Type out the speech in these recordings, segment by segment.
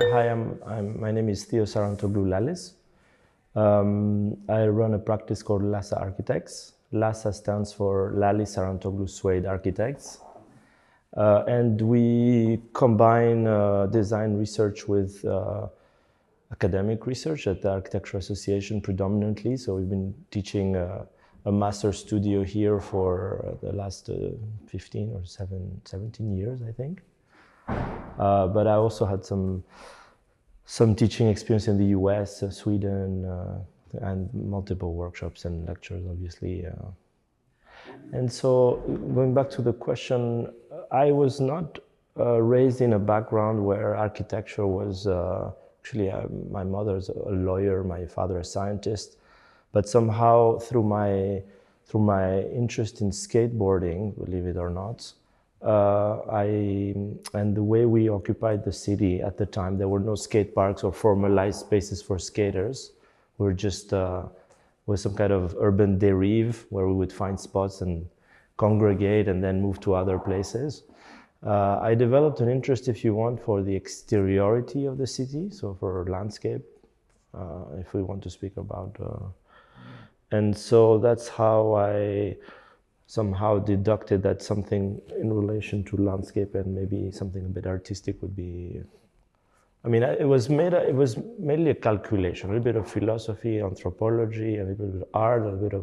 Hi, my name is Theo Sarantoglou Lalis. I run a practice called LASSA Architects. LASSA stands for Lalis Sarantoglou Suede Architects. And we combine design research with academic research at the Architecture Association predominantly. So we've been teaching a master studio here for the last 15 or 17 years, I think. But I also had some teaching experience in the US, Sweden, and multiple workshops and lectures, obviously. And so going back to the question, I was not raised in a background where architecture was, actually my mother's a lawyer, my father a scientist, but somehow through my interest in skateboarding, believe it or not, and the way we occupied the city at the time, there were no skate parks or formalized spaces for skaters. We were just was some kind of urban derive where we would find spots and congregate and then move to other places. I developed an interest, if you want, for the exteriority of the city, so for landscape, if we want to speak about. And so that's how I somehow deducted that something in relation to landscape and maybe something a bit artistic would be. I mean, it was mainly a calculation, a little bit of philosophy, anthropology, a little bit of art, a little bit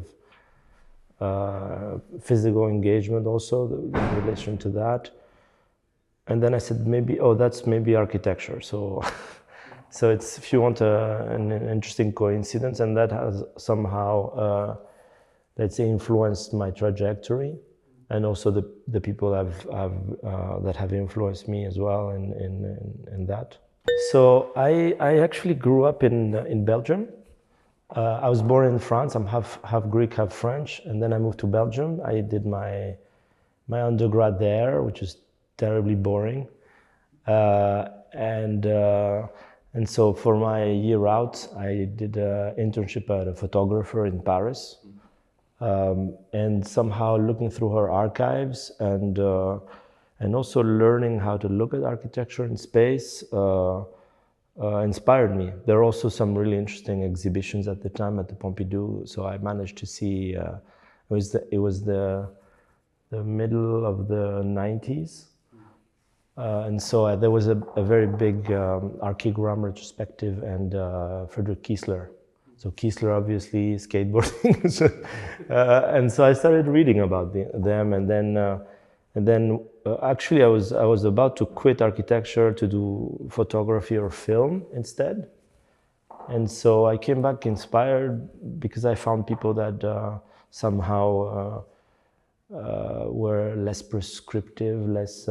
of physical engagement also in relation to that. And then I said, maybe, oh, that's maybe architecture. So, so it's, if you want, an interesting coincidence, and that has somehow, let's say, influenced my trajectory, and also the people that have influenced me as well in that. So I actually grew up in Belgium. I was born in France. I'm half Greek, half French, and then I moved to Belgium. I did my undergrad there, which is terribly boring, and so for my year out, I did an internship at a photographer in Paris, and somehow looking through her archives and also learning how to look at architecture in space inspired me. There are also some really interesting exhibitions at the time at the Pompidou, so I managed to see. It was the middle of the 90s. And so there was a very big archigram retrospective and Friedrich Kiesler. So Kiesler, obviously, skateboarding. And so I started reading about them, and then actually I was about to quit architecture to do photography or film instead. And so I came back inspired because I found people that somehow were less prescriptive, less.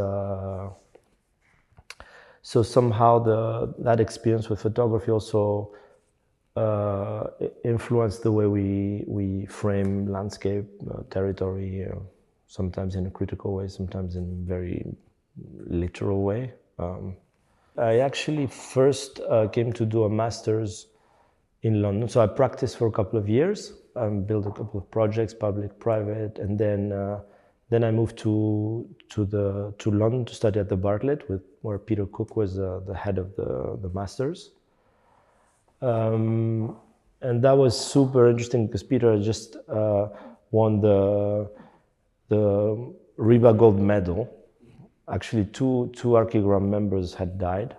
So somehow that experience with photography also influenced the way we frame landscape, territory, sometimes in a critical way, sometimes in a very literal way. I actually first came to do a master's in London. So I practiced for a couple of years, built a couple of projects, public, private, and then I moved to London to study at the Bartlett, where Peter Cook was the head of the masters. And that was super interesting because Peter had just won the RIBA Gold Medal. Actually, two Archigram members had died,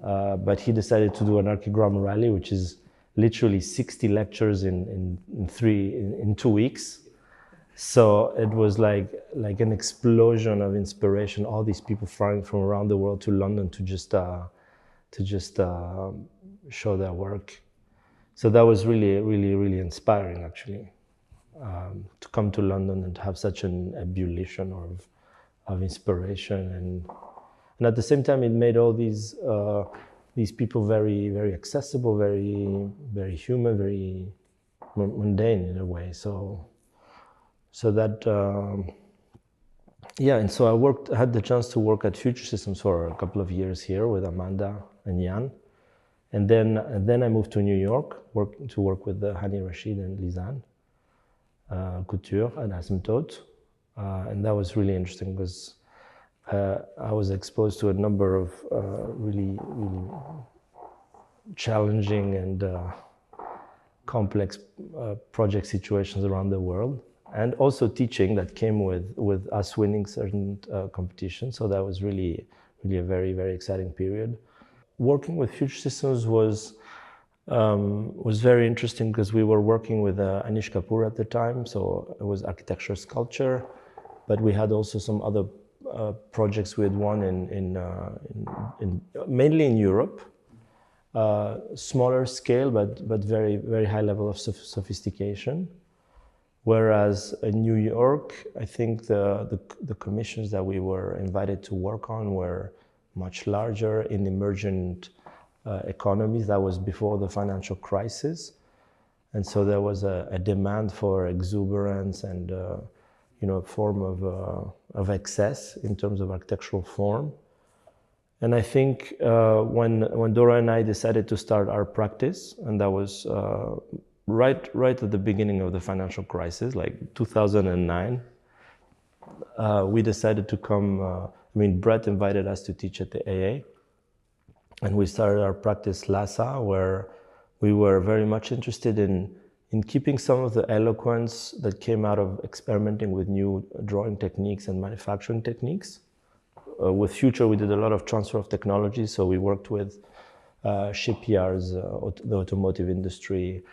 but he decided to do an Archigram rally, which is literally 60 lectures in 2 weeks. So it was like an explosion of inspiration. All these people flying from around the world to London to just show their work. So that was really, really, really inspiring, actually, to come to London and to have such an ebullition of inspiration, and at the same time, it made all these people very, very accessible, very, very human, very mundane in a way. So that, yeah, and so I had the chance to work at Future Systems for a couple of years here with Amanda and Jan. And then I moved to New York to work with Hani Rashid and Lisanne Couture at Asymptote. And that was really interesting because I was exposed to a number of really challenging and complex project situations around the world, and also teaching that came with us winning certain competitions. So that was really a very, very exciting period. Working with Future Systems was very interesting because we were working with Anish Kapoor at the time, so it was architecture sculpture, but we had also some other projects we had won in mainly in Europe, smaller scale, but very, very high level of sophistication. Whereas in New York, I think the commissions that we were invited to work on were much larger in emergent economies. That was before the financial crisis. And so there was a demand for exuberance and a form of excess in terms of architectural form. And I think when Dora and I decided to start our practice, and that was right at the beginning of the financial crisis, like 2009, we decided to come. Brett invited us to teach at the AA, and we started our practice LASSA, where we were very much interested in keeping some of the eloquence that came out of experimenting with new drawing techniques and manufacturing techniques. With Future, we did a lot of transfer of technology, so we worked with shipyards, the automotive industry,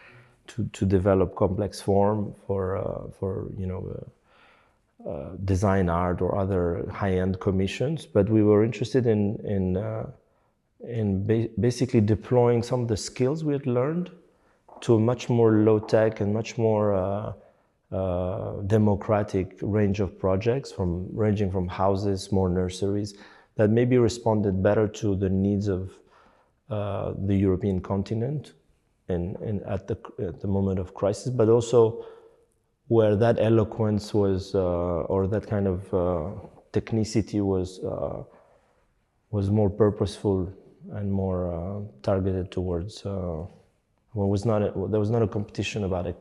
to develop complex form for design art or other high-end commissions. But we were interested in basically deploying some of the skills we had learned to a much more low-tech and much more democratic range of projects, ranging from houses, more nurseries, that maybe responded better to the needs of the European continent and at the moment of crisis, but also where that eloquence was, or that kind of technicity was more purposeful and more targeted towards. There was not a competition about it.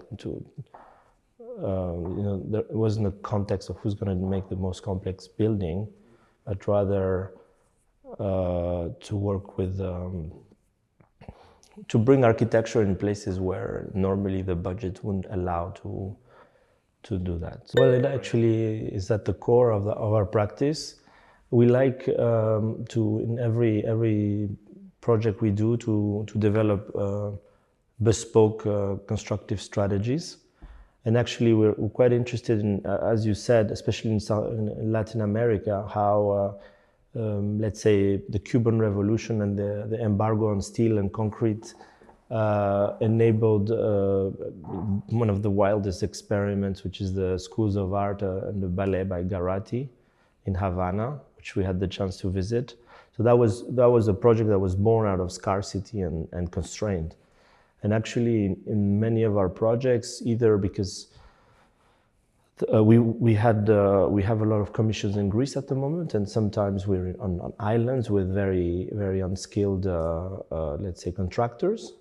There wasn't a context of who's going to make the most complex building, but rather to work with. To bring architecture in places where normally the budget wouldn't allow to do that. Well, it actually is at the core of our practice. We like in every project we do to develop bespoke constructive strategies. And actually we're quite interested in, as you said, especially in Latin America, how let's say the Cuban Revolution and the embargo on steel and concrete enabled one of the wildest experiments, which is the schools of art and the ballet by Garratti in Havana, which we had the chance to visit. So that was a project that was born out of scarcity and constraint. And actually, in many of our projects, either because we have a lot of commissions in Greece at the moment, and sometimes we're on islands with very, very unskilled, let's say, contractors,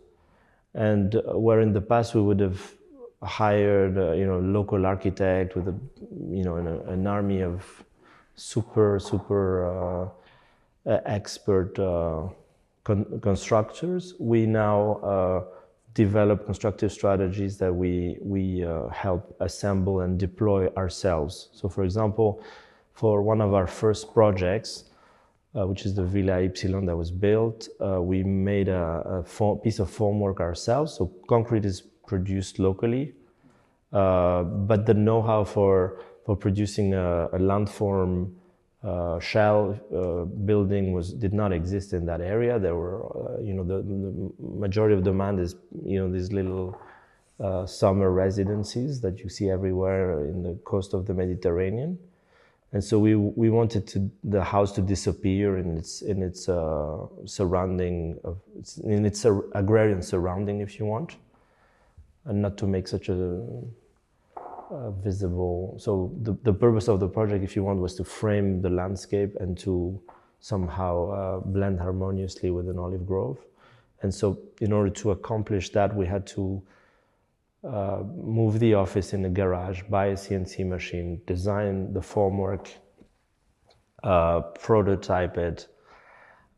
and where in the past we would have hired, local architect with an army of super expert constructors. We now develop constructive strategies that we help assemble and deploy ourselves. So for example, for one of our first projects, which is the Villa Ypsilon that was built, we made a piece of formwork ourselves. So concrete is produced locally, but the know-how for producing a landform shell building did not exist in that area. There were, the majority of demand is, these little summer residencies that you see everywhere in the coast of the Mediterranean. And so we wanted the house to disappear in its surrounding in its agrarian surrounding, if you want, and not to make such a visible. So the purpose of the project, if you want, was to frame the landscape and to somehow blend harmoniously with an olive grove. And so in order to accomplish that, we had to move the office in a garage, buy a CNC machine, design the formwork prototype it.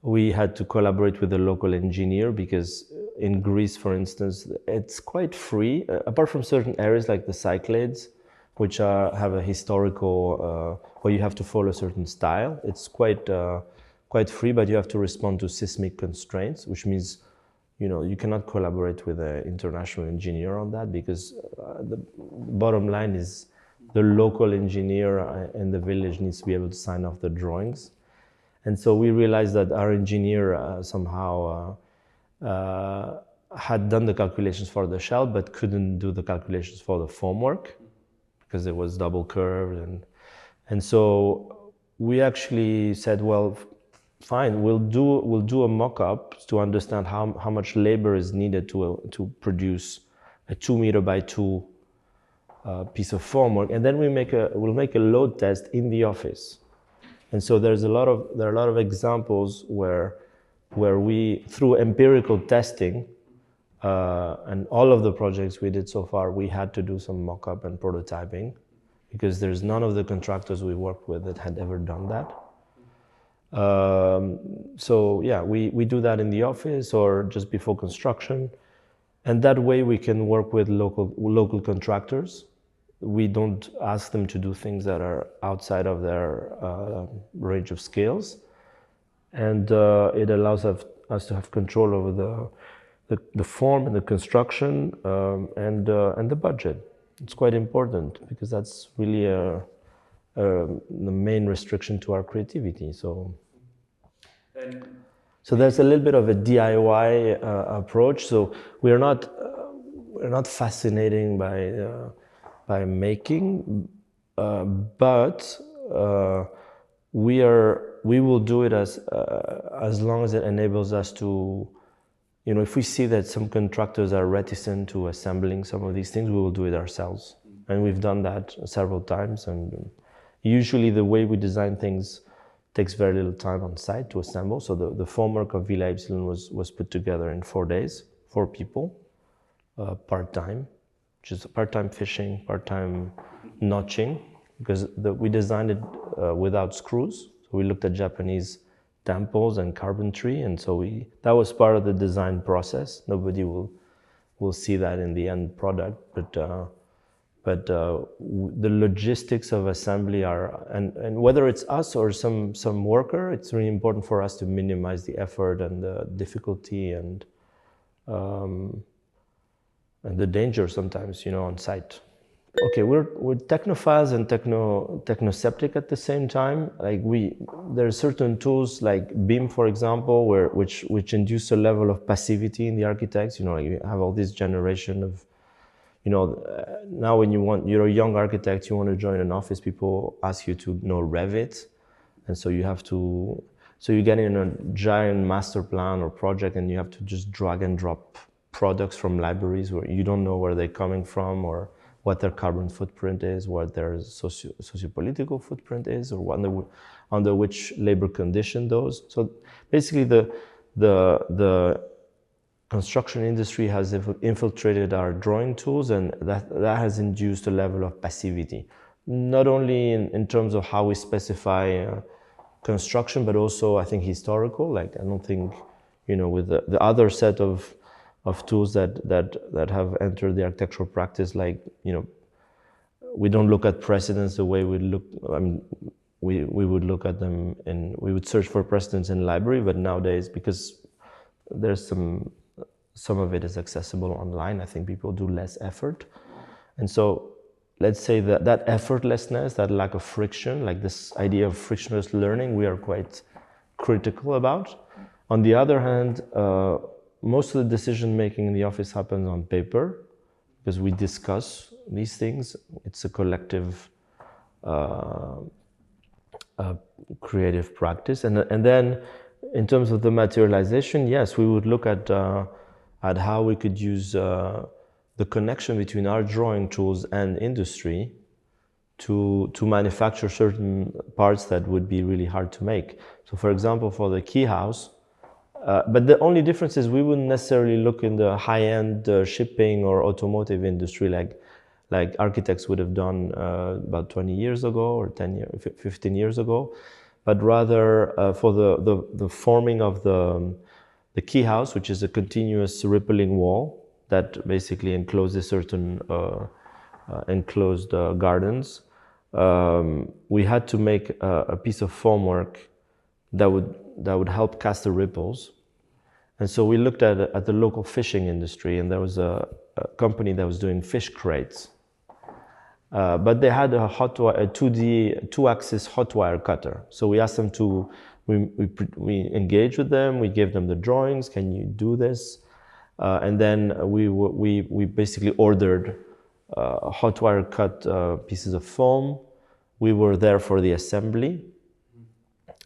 We had to collaborate with a local engineer because in Greece, for instance, it's quite free, apart from certain areas like the Cyclades, which have a historical, where you have to follow a certain style. It's quite free, but you have to respond to seismic constraints, which means, you cannot collaborate with an international engineer on that because the bottom line is the local engineer in the village needs to be able to sign off the drawings. And so we realized that our engineer somehow had done the calculations for the shell, but couldn't do the calculations for the formwork because it was double curved. And so we actually said, well, fine, we'll do a mock-up to understand how much labor is needed to produce a 2 meter by 2 piece of formwork, and then we'll make a load test in the office. And so there are a lot of examples where we, through empirical testing, and all of the projects we did so far, we had to do some mock-up and prototyping because there's none of the contractors we worked with that had ever done that. So yeah, we do that in the office or just before construction, and that way we can work with local contractors. We don't ask them to do things that are outside of their range of skills, and it allows us to have control over the form and the construction and the budget. It's quite important because that's really the main restriction to our creativity. So there's a little bit of a DIY approach. So we're not fascinating by making, but we will do it as long as it enables us to, if we see that some contractors are reticent to assembling some of these things, we will do it ourselves. And we've done that several times. And usually the way we design things takes very little time on site to assemble. So the formwork of Villa Epsilon was put together in 4 days, 4 people, part-time, which is part-time fishing, part-time notching, because we designed it without screws. So we looked at Japanese temples and carpentry, and so that was part of the design process. Nobody will see that in the end product, but the logistics of assembly are, and whether it's us or some worker, it's really important for us to minimize the effort and the difficulty and the danger sometimes, on site. Okay, we're technophiles and technoseptic at the same time. Like there are certain tools like BIM, for example, which induce a level of passivity in the architects. You have all this generation of, now when you're a young architect, you want to join an office, people ask you to know Revit, and so you get in a giant master plan or project, and you have to just drag and drop products from libraries where you don't know where they're coming from or what their carbon footprint is, what their socio-political footprint is, or under which labor condition those. So basically the construction industry has infiltrated our drawing tools, and that has induced a level of passivity, not only in terms of how we specify construction, but also I think historical. Like I don't think, with the other set of tools that have entered the architectural practice, like, we don't look at precedents the way we look. I mean, we would look at them and we would search for precedents in library, but nowadays, because there's some of it is accessible online, I think people do less effort. And so let's say that effortlessness, that lack of friction, like this idea of frictionless learning, we are quite critical about. On the other hand, most of the decision making in the office happens on paper because we discuss these things. It's a collective creative practice. And then in terms of the materialization, yes, we would look at how we could use the connection between our drawing tools and industry to manufacture certain parts that would be really hard to make. So for example, for the key house, but the only difference is we wouldn't necessarily look in the high-end shipping or automotive industry like architects would have done about 20 years ago or 15 years ago. but rather for the forming of the key house, which is a continuous rippling wall that basically encloses certain enclosed gardens. We had to make a piece of formwork that would help cast the ripples. And so we looked at the local fishing industry, and there was a company that was doing fish crates. But they had a 2D, 2-axis hot wire cutter. So we asked them to, we engaged with them, we gave them the drawings, can you do this? And then we basically ordered hot wire cut pieces of foam. We were there for the assembly.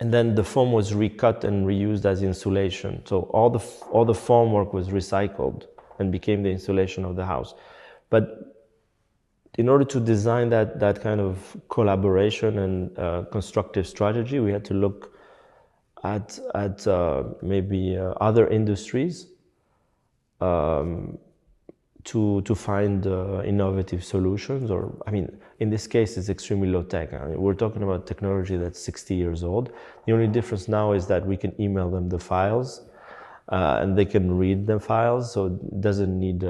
And then the foam was recut and reused as insulation. So all the foam work was recycled and became the insulation of the house. But in order to design that kind of collaboration and constructive strategy, we had to look at maybe other industries to find innovative solutions. Or, I mean, in this case, it's extremely low tech. I mean, we're talking about technology that's 60 years old. The only difference now is that we can email them the files and they can read the files, so it doesn't need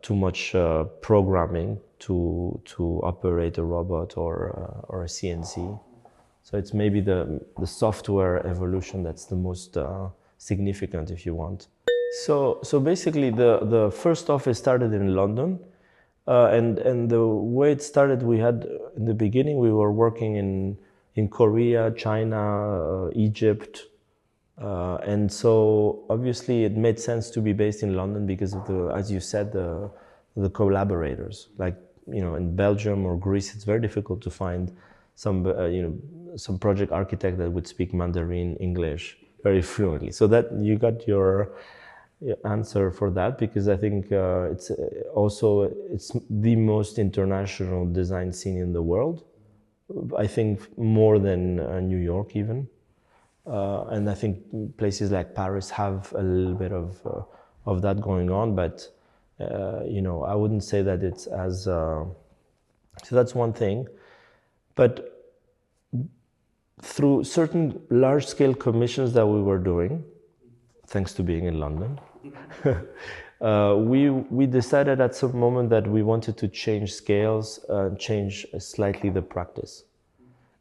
too much programming to operate a robot or a CNC. So it's maybe the software evolution that's the most significant, if you want. So basically the first office started in London, and the way it started, we had, in the beginning, we were working in Korea, China, Egypt, and so obviously it made sense to be based in London because of the, as you said, the collaborators. Like, you know, in Belgium or Greece, it's very difficult to find some project architect that would speak Mandarin, English very fluently. So that you got your answer for that, because I think it's the most international design scene in the world. I think more than New York even. And I think places like Paris have a little bit of that going on, but you know, I wouldn't say that it's as so that's one thing. But through certain large-scale commissions that we were doing, thanks to being in London, we decided at some moment that we wanted to change scales, change slightly the practice.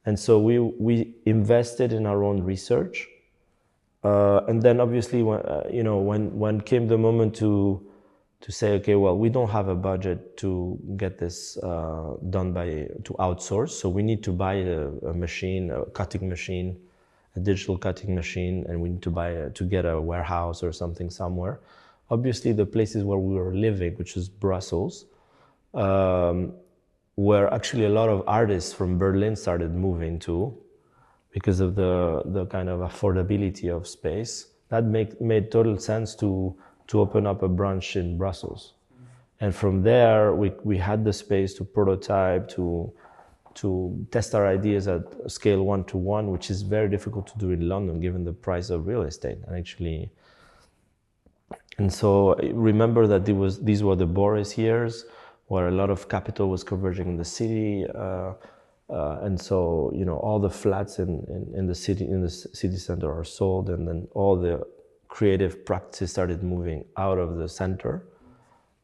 And so we invested in our own research, and then obviously when came the moment to say, okay, well, we don't have a budget to get this done to outsource, so we need to buy a machine, a cutting machine, a digital cutting machine, and we need to get a warehouse or something somewhere. Obviously, the places where we were living, which is Brussels, where actually a lot of artists from Berlin started moving to, because of the kind of affordability of space. That made total sense to open up a branch in Brussels. And from there, we had the space to prototype, to test our ideas at scale 1-to-1, which is very difficult to do in London, given the price of real estate. And so remember that these were the Boris years, where a lot of capital was converging in the city, and so, you know, all the flats in the city center are sold, and then all the creative practices started moving out of the center.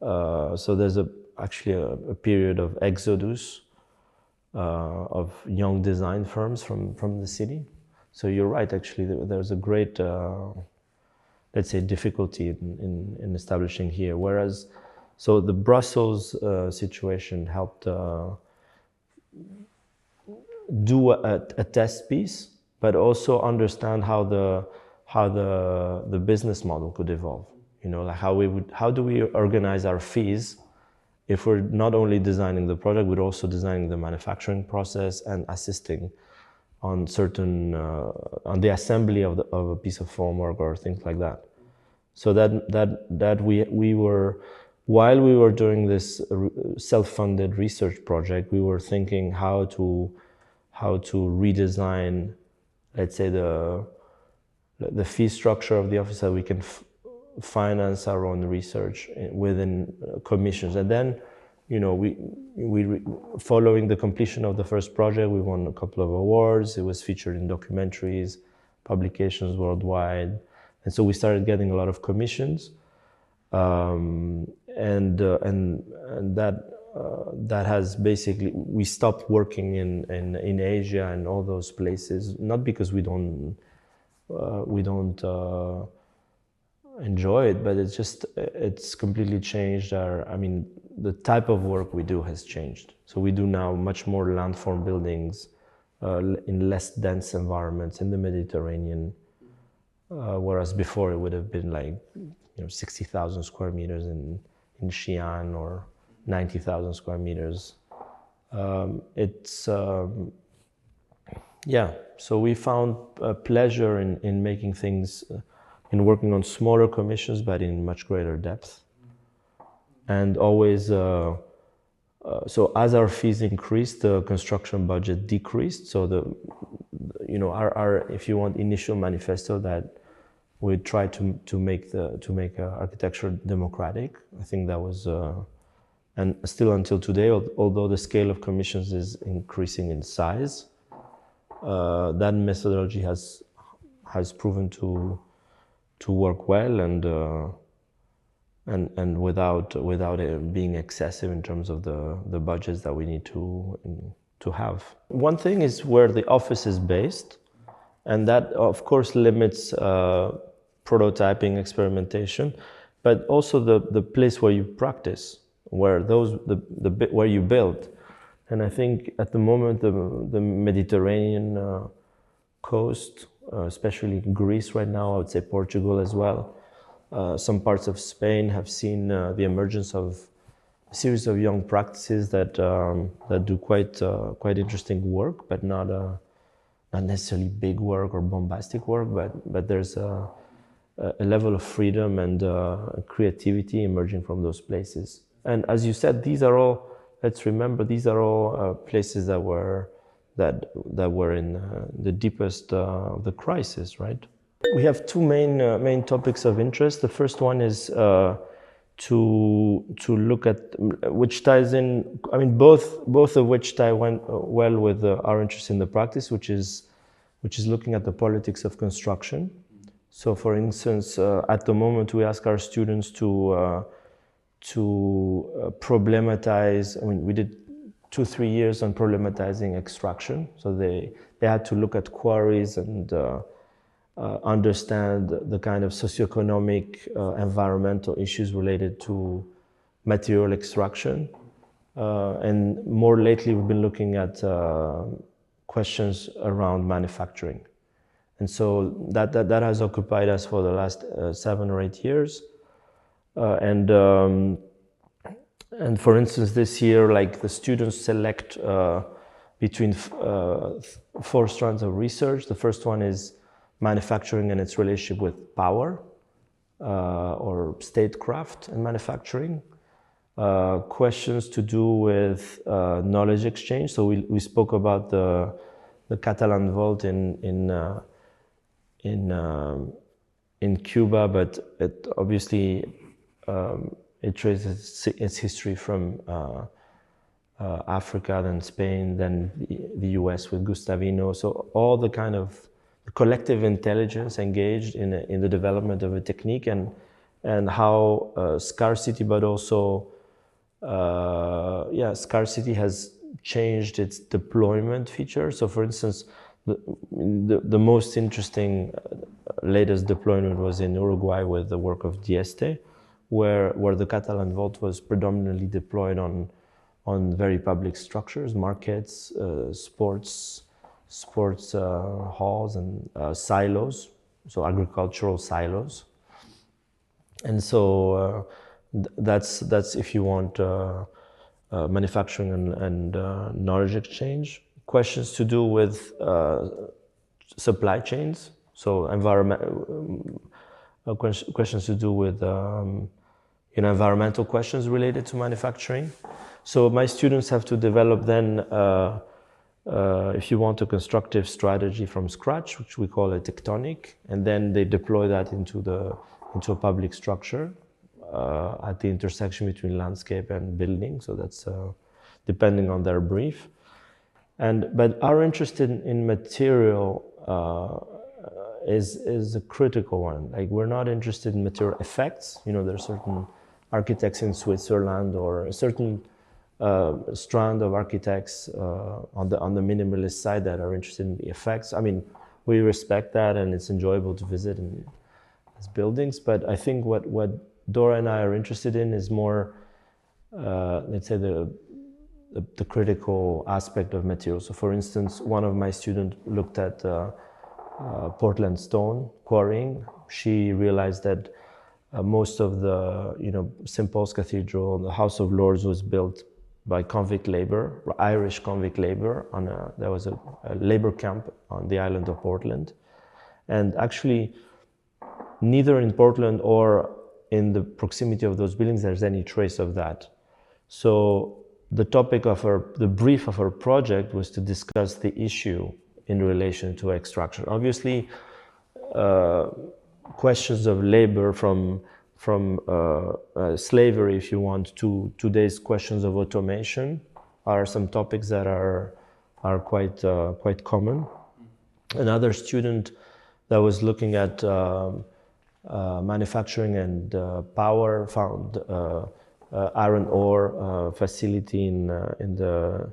So there's actually a period of exodus of young design firms from the city. So you're right, actually, there's a great, let's say, difficulty in establishing here. Whereas, so the Brussels situation helped do a test piece, but also understand how the business model could evolve. You know, like how do we organize our fees if we're not only designing the product, but also designing the manufacturing process and assisting on certain on the assembly of a piece of formwork or things like that. So that we were, while we were doing this self-funded research project, we were thinking how to redesign, let's say, the fee structure of the office, so we can finance our own research within commissions. And then following the completion of the first project, we won a couple of awards. It was featured in documentaries, publications worldwide, and so we started getting a lot of commissions, and that has basically, we stopped working in Asia and all those places, not because we don't enjoy it, but it's completely changed the type of work we do has changed. So we do now much more landform buildings in less dense environments in the Mediterranean, whereas before it would have been like 60,000 square meters in Xi'an or 90,000 square meters. So we found pleasure in making things, in working on smaller commissions, but in much greater depth. And always, so as our fees increased, the construction budget decreased. So our if you want, initial manifesto that we tried to make architecture democratic. I think that was, and still until today, although the scale of commissions is increasing in size, that methodology has proven to work well, and without it being excessive in terms of the budgets that we need to have. One thing is where the office is based, and that of course limits prototyping, experimentation, but also the place where you practice, where where you build. And I think at the moment the Mediterranean coast, especially Greece right now, I would say Portugal as well, some parts of Spain have seen the emergence of a series of young practices that do quite interesting work, but not necessarily big work or bombastic work, but there's a level of freedom and creativity emerging from those places. And as you said, these are all, let's remember, these are all places that were in the deepest of the crisis, right? We have two main topics of interest. The first one is to look at, which ties in, both of which tie well with our interest in the practice, which is looking at the politics of construction. So, for instance, at the moment we ask our students to problematize. We did 2-3 years on problematizing extraction. So they had to look at quarries and understand the kind of socioeconomic, environmental issues related to material extraction. And more lately, we've been looking at questions around manufacturing. And so that has occupied us for the last 7 or 8 years. And for instance, this year, like, the students select between 4 strands of research. The first one is manufacturing and its relationship with power, or statecraft and manufacturing. Questions to do with knowledge exchange. So we spoke about the Catalan vault in Cuba, but it obviously it traces its history from Africa, then Spain, then the US with Gustavino. So all the kind of collective intelligence engaged in the development of a technique, and how scarcity, but also scarcity has changed its deployment feature. So, for instance, the most interesting latest deployment was in Uruguay with the work of Dieste, where the Catalan vault was predominantly deployed on very public structures, markets, sports halls, and silos, so agricultural silos. And so that's if you want manufacturing and knowledge exchange. Questions to do with supply chains, so questions to do with environmental questions related to manufacturing. So my students have to develop then, if you want, a constructive strategy from scratch, which we call a tectonic, and then they deploy that into a public structure. at the intersection between landscape and building. So that's depending on their brief. But our interest in material is a critical one. Like, we're not interested in material effects. You know, there are certain architects in Switzerland or a certain strand of architects on the minimalist side that are interested in the effects. I mean, we respect that, and it's enjoyable to visit as buildings. But I think what Dora and I are interested in is more, let's say, the critical aspect of material. So, for instance, one of my students looked at Portland stone quarrying. She realized that most of the, St. Paul's Cathedral, the House of Lords, was built by convict labor, Irish convict labor. There was a labor camp on the island of Portland, and actually, neither in Portland or in the proximity of those buildings there's any trace of that. So the topic of the brief of our project was to discuss the issue in relation to extraction. Obviously, questions of labor from slavery, if you want, to today's questions of automation are some topics that are quite common. Another student that was looking at manufacturing and power found iron ore facility in the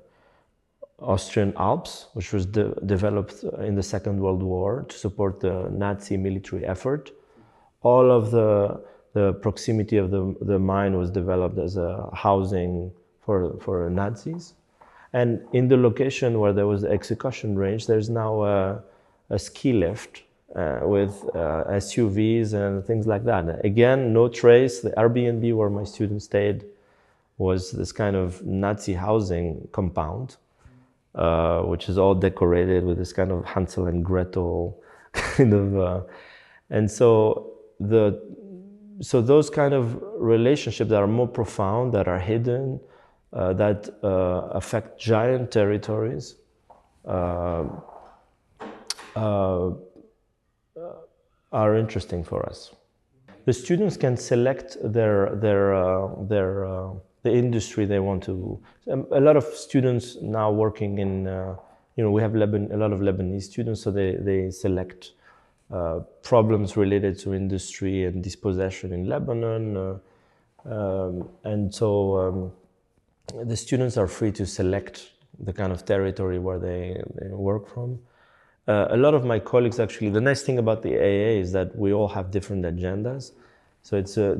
Austrian Alps, which was developed in the Second World War to support the Nazi military effort. All of the proximity of the mine was developed as a housing for Nazis. And in the location where there was the execution range, there's now a ski lift with SUVs and things like that. Again, no trace. The Airbnb where my students stayed was this kind of Nazi housing compound, which is all decorated with this kind of Hansel and Gretel kind of, and so those kind of relationships that are more profound, that are hidden, that affect giant territories, are interesting for us. The students can select the industry they want to. A lot of students now working in, we have a lot of Lebanese students, so they select problems related to industry and dispossession in Lebanon, and so the students are free to select the kind of territory where they work from. A lot of my colleagues, actually, the nice thing about the AA is that we all have different agendas. So it's a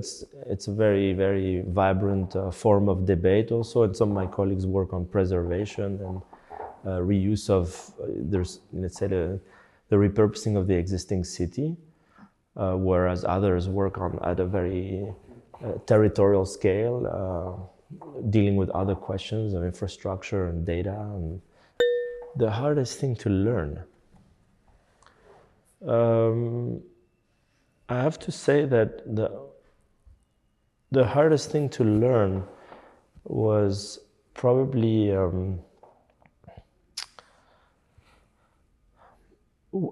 very, very vibrant form of debate also. And some of my colleagues work on preservation and reuse of, let's say, the repurposing of the existing city, whereas others work at a very territorial scale, dealing with other questions of infrastructure and data. And the hardest thing to learn. I have to say that the hardest thing to learn was probably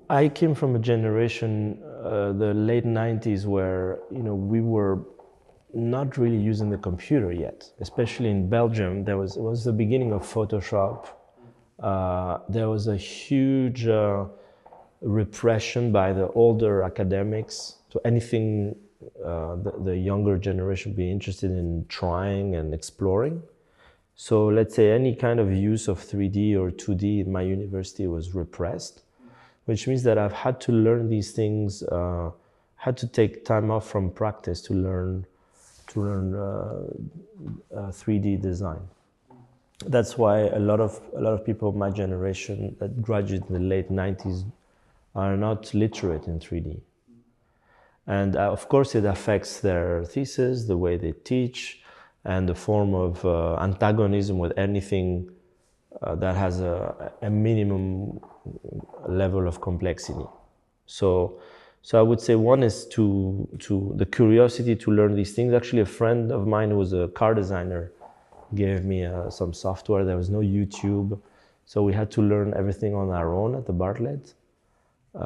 I came from a generation, the late 90s, where we were not really using the computer yet. Especially in Belgium, it was the beginning of Photoshop. There was a huge repression by the older academics to anything the younger generation be interested in trying and exploring. So let's say any kind of use of 3D or 2D in my university was repressed, which means that I've had to learn these things, had to take time off from practice to learn 3D design. That's why a lot of people of my generation that graduated in the late 90s are not literate in 3D. And of course it affects their thesis, the way they teach, and the form of antagonism with anything that has a minimum level of complexity. So I would say one is to the curiosity to learn these things. Actually, a friend of mine who was a car designer gave me some software. There was no YouTube, so we had to learn everything on our own at the Bartlett.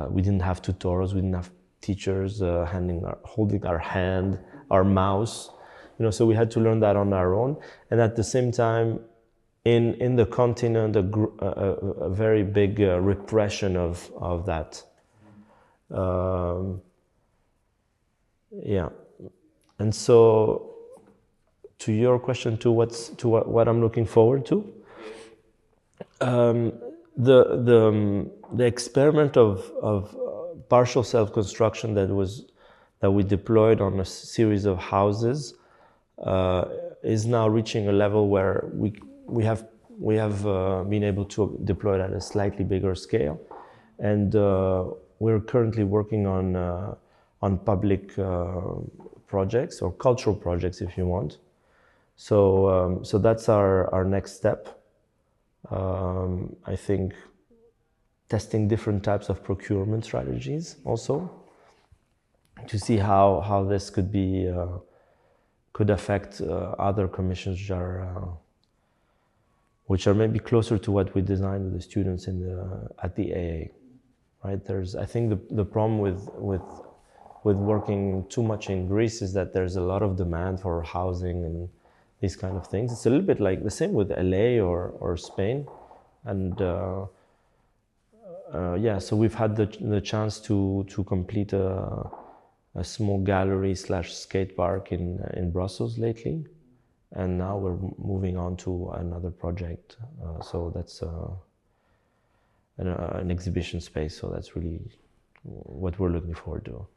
We didn't have tutorials, we didn't have teachers holding our hand our mouse, you know, so we had to learn that on our own. And at the same time, in the continent, a very big repression of that. Yeah, and so to your question, what I'm looking forward to, the experiment of partial self-construction that we deployed on a series of houses is now reaching a level where we have been able to deploy it at a slightly bigger scale, and we're currently working on public projects or cultural projects, if you want. So that's our next step. I think testing different types of procurement strategies also to see how this could affect other commissions which are maybe closer to what we designed with the students at the AA, right? I think the problem with working too much in Greece is that there's a lot of demand for housing and these kind of things. It's a little bit like the same with LA or Spain, and yeah. So we've had the chance to complete a small gallery / skate park in Brussels lately, and now we're moving on to another project. So that's an exhibition space. So that's really what we're looking forward to.